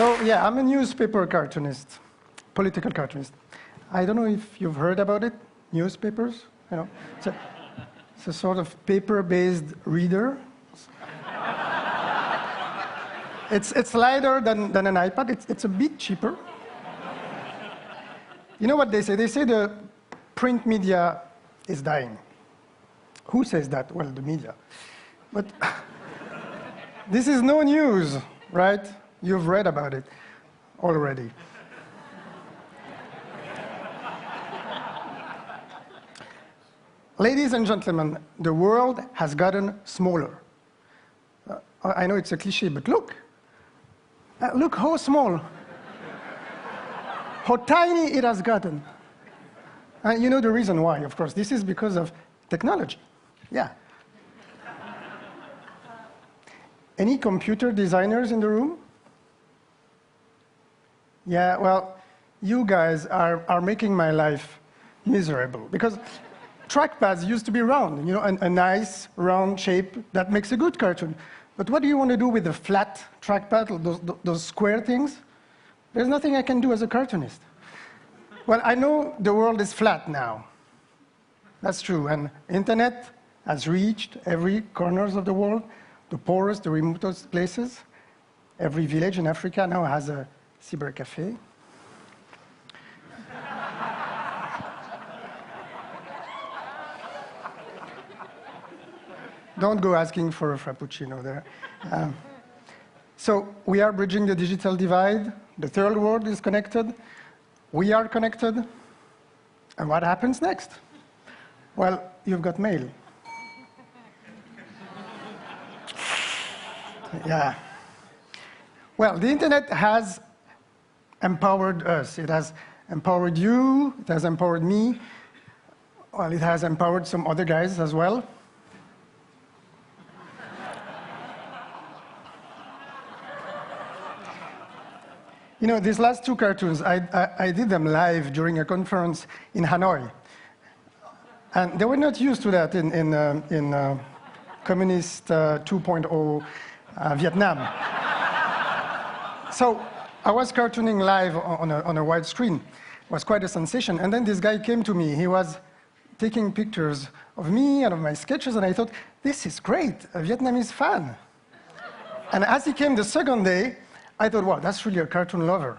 So yeah, I'm a newspaper cartoonist, political cartoonist. I don't know if you've heard about it, newspapers. You know, it's a sort of paper-based reader. It's lighter than an iPad. It's a bit cheaper. You know what they say? They say the print media is dying. Who says that? Well, the media. But this is no news, right? You've read about it already. Ladies and gentlemen, the world has gotten smaller. I know it's a cliché, but look. Look how small, how tiny it has gotten. And you know the reason why, of course. This is because of technology. Yeah. Any computer designers in the room? Yeah, well, you guys are making my life miserable, because trackpads used to be round, you know, a nice round shape that makes a good cartoon. But what do you want to do with the flat trackpad, those square things? There's nothing I can do as a cartoonist. Well, I know the world is flat now. That's true, and internet has reached every corners of the world, the poorest, the remotest places. Every village in Africa now has a cybercafe. Don't go asking for a frappuccino there. So we are bridging the digital divide. The third world is connected. We are connected. And what happens next? Well, you've got mail. Yeah. Well, the internet has empowered us. It has empowered you. It has empowered me. Well, it has empowered some other guys as well. You know, these last two cartoons, I did them live during a conference in Hanoi. And they were not used to that in Communist 2.0 Vietnam. So I was cartooning live on a wide screen. It was quite a sensation. And then this guy came to me. He was taking pictures of me and of my sketches, and I thought, this is great, a Vietnamese fan. And as he came the second day, I thought, wow, that's really a cartoon lover.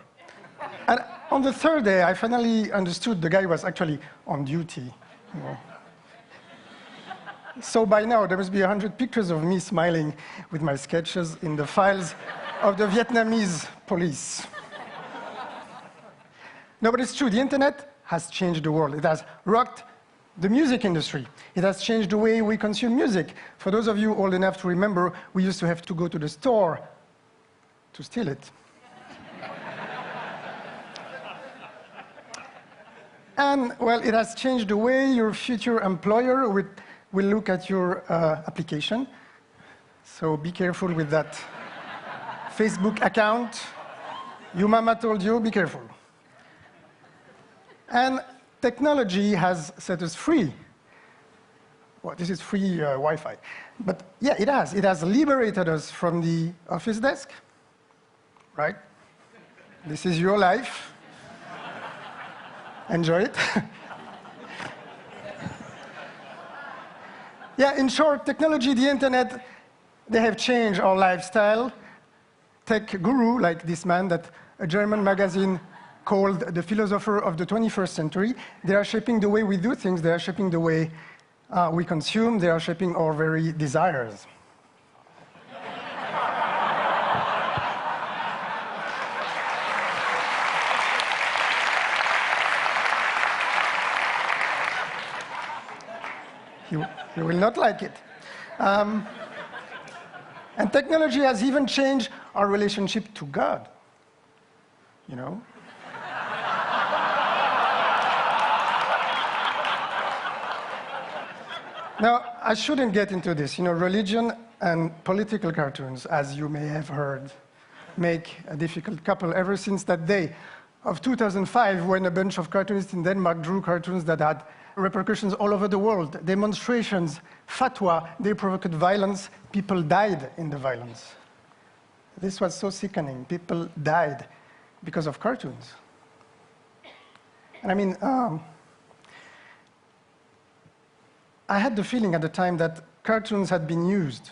And on the third day, I finally understood the guy was actually on duty. You know. So by now, there must be 100 pictures of me smiling with my sketches in the files of the Vietnamese police. No, but it's true. The internet has changed the world. It has rocked the music industry. It has changed the way we consume music. For those of you old enough to remember, we used to have to go to the store to steal it. And, well, it has changed the way your future employer will look at your application. So be careful with that Facebook account. Your mama told you, be careful. And technology has set us free. Well, this is free Wi-Fi. But yeah, it has. It has liberated us from the office desk. Right? This is your life. Enjoy it. Yeah, in short, technology, the internet, they have changed our lifestyle. Tech guru, like this man that a German magazine called the philosopher of the 21st century, they are shaping the way we do things, they are shaping the way we consume, they are shaping our very desires. You will not like it. And technology has even changed our relationship to God, you know? Now, I shouldn't get into this. You know, religion and political cartoons, as you may have heard, make a difficult couple ever since that day of 2005 when a bunch of cartoonists in Denmark drew cartoons that had repercussions all over the world, demonstrations, fatwa, they provoked violence, people died in the violence. This was so sickening. People died because of cartoons. And I mean, I had the feeling at the time that cartoons had been used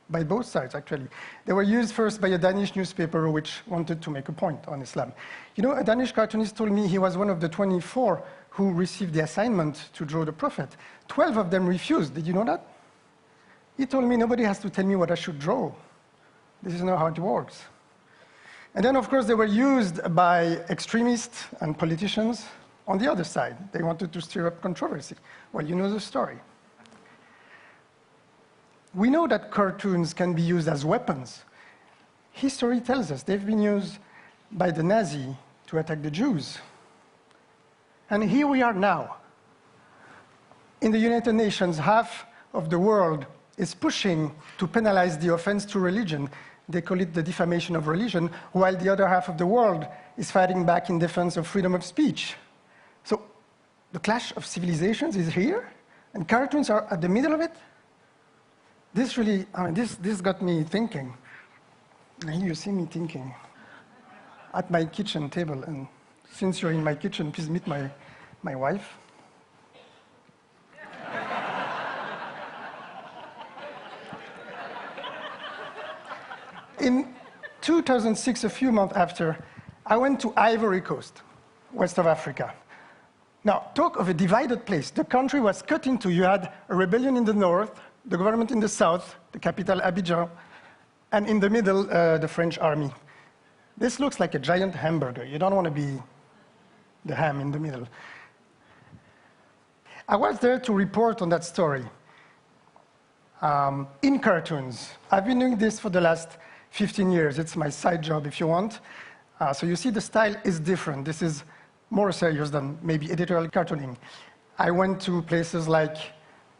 by both sides, actually. They were used first by a Danish newspaper which wanted to make a point on Islam. You know, a Danish cartoonist told me he was one of the 24 who received the assignment to draw the Prophet. 12 of them refused. Did you know that? He told me, nobody has to tell me what I should draw. This is not how it works. And then, of course, they were used by extremists and politicians on the other side. They wanted to stir up controversy. Well, you know the story. We know that cartoons can be used as weapons. History tells us they've been used by the Nazis to attack the Jews. And here we are now. In the United Nations, half of the world is pushing to penalize the offense to religion. They call it the defamation of religion, while the other half of the world is fighting back in defense of freedom of speech. So the clash of civilizations is here, and cartoons are at the middle of it. This really, this got me thinking. And you see me thinking at my kitchen table. And since you're in my kitchen, please meet my wife. In 2006, a few months after, I went to Ivory Coast, west of Africa. Now, talk of a divided place. The country was cut in two. You had a rebellion in the north, the government in the south, the capital Abidjan, and in the middle, the French army. This looks like a giant hamburger. You don't want to be the ham in the middle. I was there to report on that story in cartoons. I've been doing this for the last 15 years. It's my side job, if you want. So you see the style is different. This is more serious than maybe editorial cartooning. I went to places like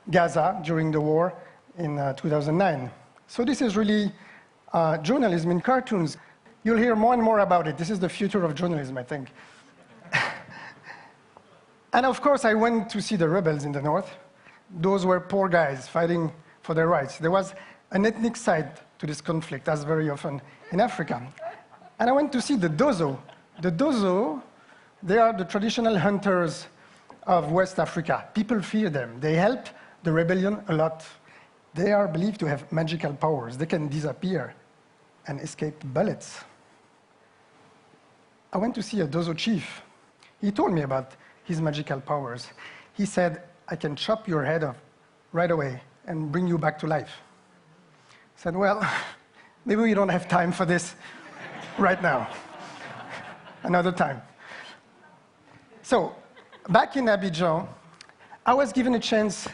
Gaza during the war in 2009. So this is really journalism in cartoons. You'll hear more and more about it. This is the future of journalism, I think. And of course, I went to see the rebels in the north. Those were poor guys fighting for their rights. There was an ethnic side to this conflict, as very often in Africa. And I went to see the Dozo. The Dozo, they are the traditional hunters of West Africa. People fear them. They helped the rebellion a lot. They are believed to have magical powers. They can disappear and escape bullets. I went to see a Dozo chief. He told me about his magical powers. He said, I can chop your head off right away and bring you back to life. I said, well, maybe we don't have time for this right now. Another time. So, back in Abidjan, I was given a chance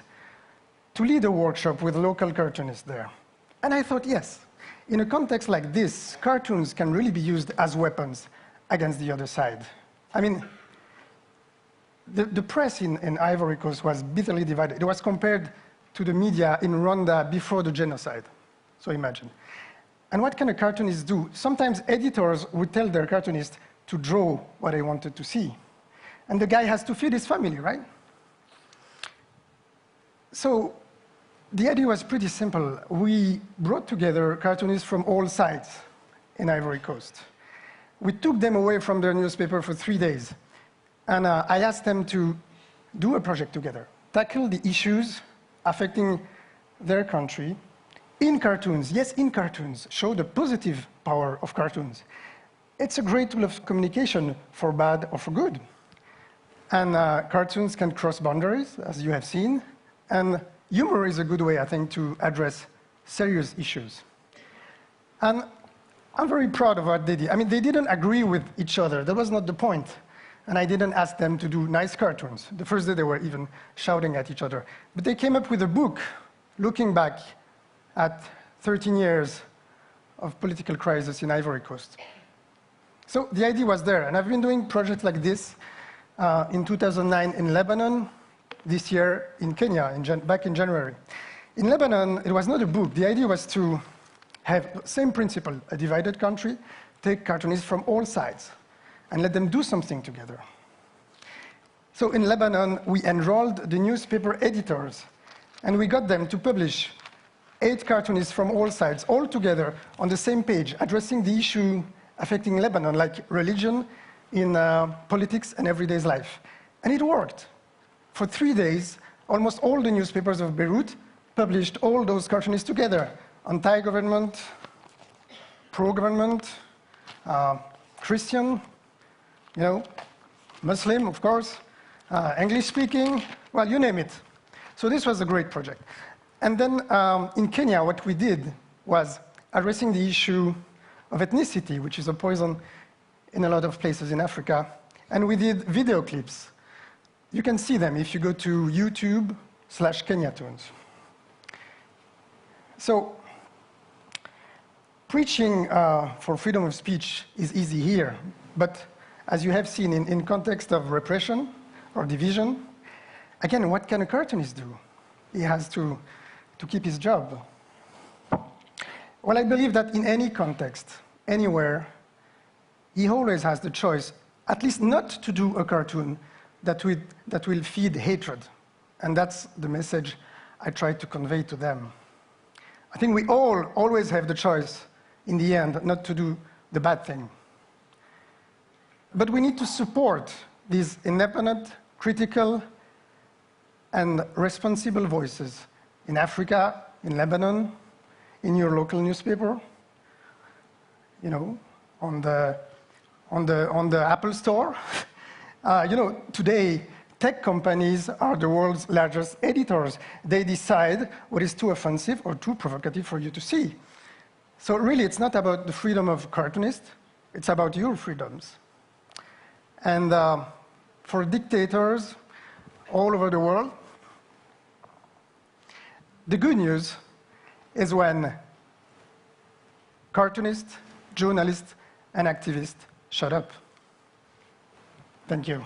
to lead a workshop with local cartoonists there. And I thought, yes, in a context like this, cartoons can really be used as weapons against the other side. I mean, the press in Ivory Coast was bitterly divided. It was compared to the media in Rwanda before the genocide. So imagine. And what can a cartoonist do? Sometimes editors would tell their cartoonist to draw what they wanted to see. And the guy has to feed his family, right? So the idea was pretty simple. We brought together cartoonists from all sides in Ivory Coast. We took them away from their newspaper for 3 days. And I asked them to do a project together, tackle the issues affecting their country in cartoons. Yes, in cartoons. Show the positive power of cartoons. It's a great tool of communication for bad or for good. And cartoons can cross boundaries, as you have seen. And humor is a good way, I think, to address serious issues. And I'm very proud of what they did. I mean, they didn't agree with each other. That was not the point. And I didn't ask them to do nice cartoons. The first day they were even shouting at each other. But they came up with a book looking back at 13 years of political crisis in Ivory Coast. So the idea was there. And I've been doing projects like this in 2009 in Lebanon, this year in Kenya, back in January. In Lebanon, it was not a book. The idea was to have the same principle, a divided country, take cartoonists from all sides, and let them do something together. So in Lebanon, we enrolled the newspaper editors, and we got them to publish 8 cartoonists from all sides, all together on the same page, addressing the issue affecting Lebanon, like religion in politics and everyday life. And it worked. For 3 days, almost all the newspapers of Beirut published all those cartoonists together, anti-government, pro-government, Christian, Muslim, of course, English-speaking, well, you name it. So this was a great project. And then in Kenya, what we did was addressing the issue of ethnicity, which is a poison in a lot of places in Africa. And we did video clips. You can see them if you go to YouTube/Kenyatoons. So preaching for freedom of speech is easy here, but as you have seen in context of repression or division, again, what can a cartoonist do? He has to keep his job. Well, I believe that in any context, anywhere, he always has the choice, at least not to do a cartoon that will feed hatred. And that's the message I try to convey to them. I think we all always have the choice, in the end, not to do the bad thing. But we need to support these independent, critical, and responsible voices in Africa, in Lebanon, in your local newspaper, on the Apple Store. Today, tech companies are the world's largest editors. They decide what is too offensive or too provocative for you to see. So really, it's not about the freedom of cartoonists, it's about your freedoms. And for dictators all over the world, the good news is when cartoonists, journalists, and activists shut up. Thank you.